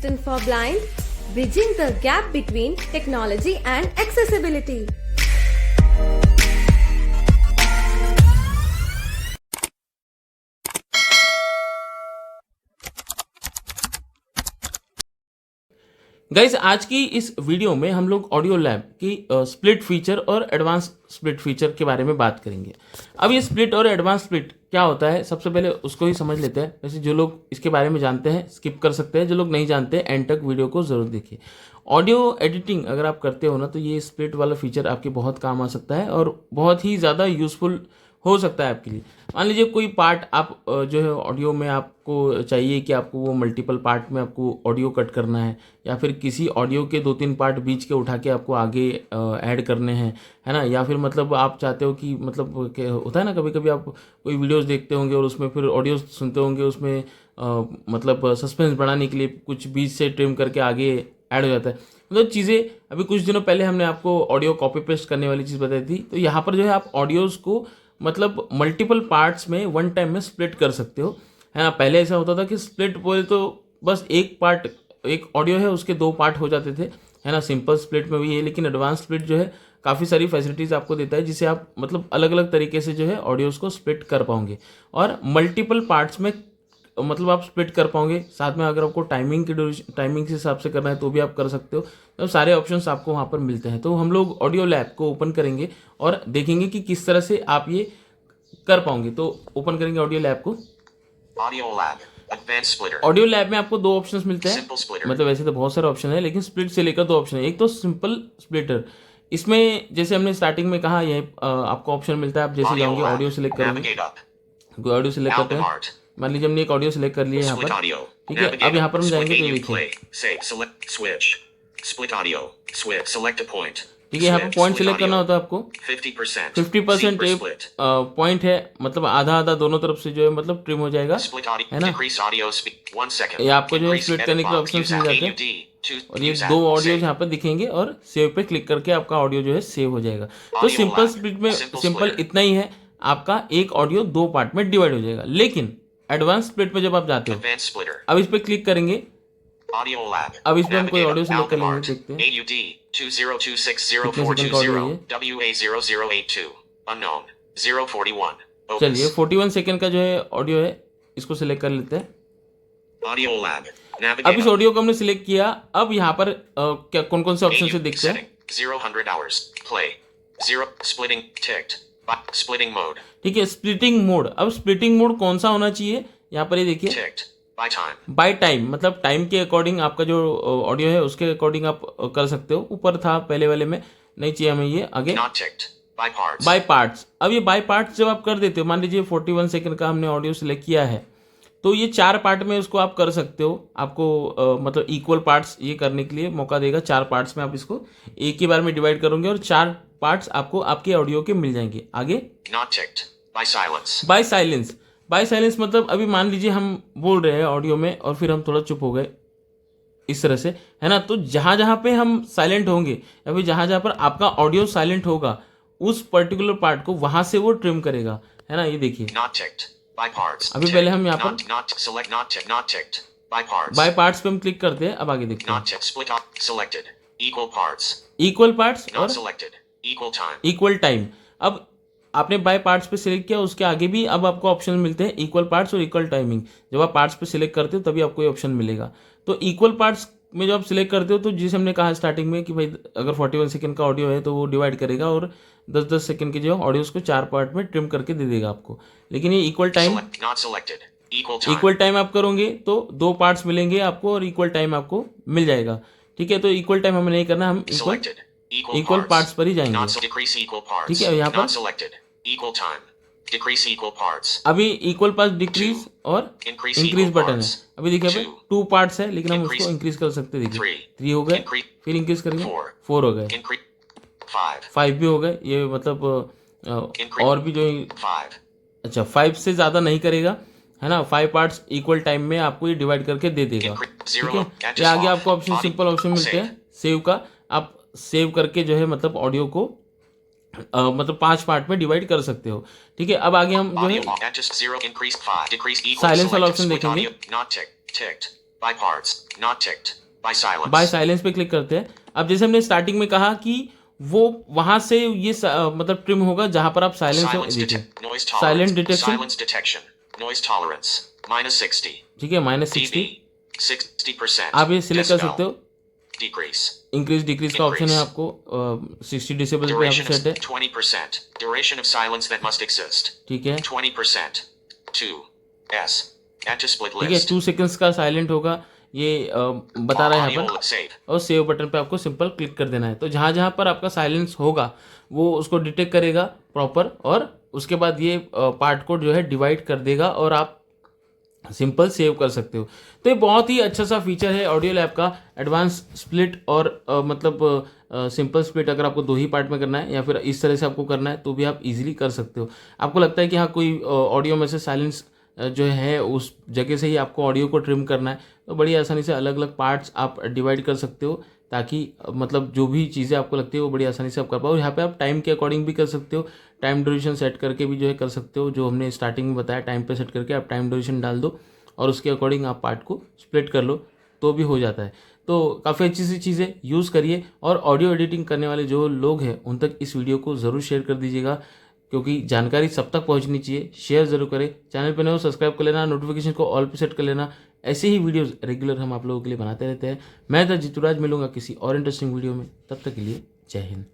assistant for blind, bridging the gap between technology and accessibility. Guys, आज की इस video में हम लोग ऑडियो लैब की स्प्लिट फीचर और एडवांस स्प्लिट फीचर के बारे में बात करेंगे। अब ये स्प्लिट और एडवांस स्प्लिट क्या होता है, सबसे पहले उसको ही समझ लेते हैं। वैसे जो लोग इसके बारे में जानते हैं स्किप कर सकते हैं, जो लोग नहीं जानते हैं एंड तक वीडियो को ज़रूर देखिए। ऑडियो एडिटिंग अगर आप करते हो ना, तो ये स्प्लिट वाला फीचर आपके बहुत काम आ सकता है और बहुत ही ज़्यादा यूज़फुल हो सकता है आपके लिए। मान लीजिए कोई पार्ट आप जो है ऑडियो में आपको चाहिए कि आपको वो मल्टीपल पार्ट में आपको ऑडियो कट करना है, या फिर किसी ऑडियो के 2-3 पार्ट बीच के उठा के आपको आगे ऐड करने हैं, है ना। या फिर मतलब आप चाहते हो कि मतलब क्या होता है ना, कभी कभी आप कोई वीडियोस देखते होंगे और उसमें फिर ऑडियो सुनते होंगे, उसमें मतलब सस्पेंस बढ़ाने के लिए कुछ बीच से ट्रिम करके आगे ऐड हो जाता है। मतलब चीज़ें अभी कुछ दिनों पहले हमने आपको ऑडियो कॉपी पेस्ट करने वाली चीज़ बताई थी। तो यहाँ पर जो है आप ऑडियोज़ को मतलब मल्टीपल पार्ट्स में वन टाइम में स्प्लिट कर सकते हो, है ना। पहले ऐसा होता था कि स्प्लिट बोले तो बस एक पार्ट, एक ऑडियो है उसके 2 पार्ट हो जाते थे, है ना। सिंपल स्प्लिट में भी है, लेकिन एडवांस स्प्लिट जो है काफ़ी सारी फैसिलिटीज़ आपको देता है, जिससे आप मतलब अलग अलग तरीके से जो है ऑडियोज़ को स्प्लिट कर पाओगे और मल्टीपल पार्ट्स में मतलब आप स्प्लिट कर पाओगे। साथ में अगर आपको टाइमिंग के हिसाब से करना है तो भी आप कर सकते हो। तो सारे ऑप्शंस आपको वहाँ पर मिलते हैं। तो हम लोग ऑडियो लैब को ओपन करेंगे और देखेंगे कि किस तरह से आप ये कर पाओगे। तो ओपन करेंगे ऑडियो लैब को। ऑडियो लैब में आपको 2 ऑप्शंस मिलते हैं। मतलब वैसे तो बहुत सारे ऑप्शन है, लेकिन स्प्लिट से लेकर 2 ऑप्शन है। एक तो सिंपल स्प्लिटर, इसमें जैसे हमने स्टार्टिंग में कहा, ये आपको ऑप्शन मिलता है। आप जैसे जाओगे ऑडियो सेलेक्ट करेंगे, ऑडियो सेलेक्ट करते हैं। मान लीजिए हमने एक ऑडियो सेलेक्ट कर लिया यहाँ पर, ठीक है। अब यहाँ पर हम जाएंगे तो देखिए, ठीक है, यहाँ पर पॉइंट सिलेक्ट करना होता है आपको। 50% पॉइंट है, मतलब आधा आधा दोनों तरफ से जो है मतलब ट्रिम हो जाएगा, है ना। ये आपको जो है स्प्लिट करने के ऑप्शन मिल जाते हैं और ये 2 ऑडियो यहाँ पर दिखेंगे और सेव पे क्लिक करके आपका ऑडियो जो है सेव हो जाएगा। तो सिंपल स्प्लिट में सिंपल इतना ही है, आपका एक ऑडियो 2 पार्ट में डिवाइड हो जाएगा। लेकिन एडवांस स्प्लिट में जब आप जाते हो, अब इस पर क्लिक करेंगे, अब इसमें हम कोई ऑडियो सेलेक्ट कर लेंगे, देखते हैं कितने सेकंड का ऑडियो है। चलिए 41 सेकंड का जो है ऑडियो है, इसको सिलेक्ट कर लेते हैं। अब इस ऑडियो को हमने सिलेक्ट किया। अब यहाँ पर क्या कौन कौन से ऑप्शन से दिखते हैं, ठीक है। स्प्लिटिंग मोड, अब स्प्लिटिंग मोड कौन सा होना चाहिए, यहाँ पर ये देखिए, बाय टाइम, मतलब टाइम के अकॉर्डिंग आपका जो ऑडियो है उसके अकॉर्डिंग आप कर सकते हो। ऊपर था पहले वाले में, नहीं चाहिए हमें ये। आगे बाय पार्ट्स, अब ये बाय पार्ट्स जब आप कर देते हो, मान लीजिए 41 सेकंड का हमने ऑडियो सिलेक्ट किया है, तो ये 4 पार्ट में उसको आप कर सकते हो। आपको मतलब इक्वल पार्ट्स ये करने के लिए मौका देगा। 4 पार्ट्स में आप इसको एक ही बार में डिवाइड करोगे और 4 पार्ट्स आपको आपके ऑडियो के मिल जाएंगे। आगे बाय साइलेंस, मतलब अभी मान लीजिए हम बोल रहे हैं ऑडियो में और फिर हम थोड़ा चुप हो गए, इस तरह से, है ना। तो जहां जहां पे हम साइलेंट होंगे या फिर जहां जहां पर आपका ऑडियो साइलेंट होगा, उस पर्टिकुलर पार्ट को वहां से वो ट्रिम करेगा, है ना। ये देखिए, अभी पहले हम यहाँ पर बाय पार्ट्स पे हम क्लिक करते हैं। अब आगे देखते हैं इक्वल पार्ट्स और इक्वल टाइम। अब आपने बाय पार्ट्स पे सिलेक्ट किया, उसके आगे भी अब आपको ऑप्शन मिलते हैं इक्वल पार्ट्स और इक्वल टाइमिंग। जब आप पार्ट्स पे सिलेक्ट करते हो तभी आपको ये ऑप्शन मिलेगा। तो इक्वल पार्ट्स में जब आप सिलेक्ट करते हो, तो जिसे हमने कहा स्टार्टिंग में कि भाई अगर 41 सेकंड का ऑडियो है तो वो डिवाइड करेगा और 10-10 सेकंड के जो ऑडियोज को 4 पार्ट में ट्रिम करके दे देगा आपको। लेकिन ये इक्वल टाइम आप करोगे तो 2 पार्ट्स मिलेंगे आपको और इक्वल टाइम आपको मिल जाएगा, ठीक है। तो इक्वल टाइम हमें नहीं करना, हम इक्वल पार्ट्स पर ही जाएंगे, ठीक है। यहाँ पर अभी इक्वल पार्ट डिक्रीज और इंक्रीज बटन है। अभी देखिए 2 पार्ट्स है, लेकिन हम उसको इंक्रीज कर सकते हैं। देखिए 3 हो गए, फिर इंक्रीज करेंगे 4 हो गए, 5 भी हो गए। ये मतलब और भी जो, अच्छा 5 से ज्यादा नहीं करेगा, है ना। 5 पार्ट्स इक्वल टाइम में आपको ये डिवाइड करके दे देगा, ठीक है। ये आगे आपको ऑप्शन, सिंपल ऑप्शन मिलते हैं सेव का। आप सेव करके जो है मतलब ऑडियो को मतलब 5 पार्ट में डिवाइड कर सकते हो, ठीक है। अब आगे हम जो है साइलेंस वाला ऑप्शन देखेंगे। By parts. Not ticked. By silence. By silence पे क्लिक करते हैं। अब जैसे हमने स्टार्टिंग में कहा कि वो वहां से ये मतलब ट्रिम होगा जहां पर आप साइलेंस Silence देखिए, noise silent tolerance. Detection, Silence detection. Noise tolerance. -60. ठीक है, -60 dB. 60%. आप ये सिलेक्ट कर Decibel. सकते हो। Decrease. इंक्रीज डिक्रीज का ऑप्शन है आपको 60 डेसिबल पे यहाँ Duration पे सेट है, of 20%. Duration of silence that must exist. ठीक है 20%. 2. S. Add to split ठीक है। list. 2 सेकंड्स का साइलेंट होगा ये बता रहा है यहाँ Audio पर, save. और सेव बटन पे आपको सिंपल क्लिक कर देना है। तो जहाँ जहाँ पर आपका साइलेंस होगा वो उसको डिटेक्ट करेगा प्रॉपर, और उसके बाद ये पार्ट को जो है डिवाइड कर देगा और आप सिंपल सेव कर सकते हो। तो ये बहुत ही अच्छा सा फीचर है ऑडियो लैब का, एडवांस स्प्लिट और मतलब सिंपल स्प्लिट। अगर आपको 2 ही पार्ट में करना है या फिर इस तरह से आपको करना है तो भी आप इजीली कर सकते हो। आपको लगता है कि हाँ कोई ऑडियो में से साइलेंस जो है उस जगह से ही आपको ऑडियो को ट्रिम करना है, तो बड़ी आसानी से अलग अलग पार्ट्स आप डिवाइड कर सकते हो, ताकि मतलब जो भी चीज़ें आपको लगती है वो बड़ी आसानी से आप कर पाओ। यहाँ पे आप टाइम के अकॉर्डिंग भी कर सकते हो, टाइम ड्यूरेशन सेट करके भी जो है कर सकते हो। जो हमने स्टार्टिंग में बताया, टाइम पे सेट करके आप टाइम ड्यूरेशन डाल दो और उसके अकॉर्डिंग आप पार्ट को स्प्लिट कर लो तो भी हो जाता है। तो काफ़ी अच्छी सी चीज़ें यूज़ करिए, और ऑडियो एडिटिंग करने वाले जो लोग हैं उन तक इस वीडियो को ज़रूर शेयर कर दीजिएगा, क्योंकि जानकारी सब तक पहुंचनी चाहिए। शेयर जरूर करें, चैनल पर नए हो सब्सक्राइब कर लेना, नोटिफिकेशन को ऑल पे सेट कर लेना। ऐसे ही वीडियोस रेगुलर हम आप लोगों के लिए बनाते रहते हैं। मैं था जितुराज, मिलूंगा किसी और इंटरेस्टिंग वीडियो में, तब तक के लिए जय हिंद।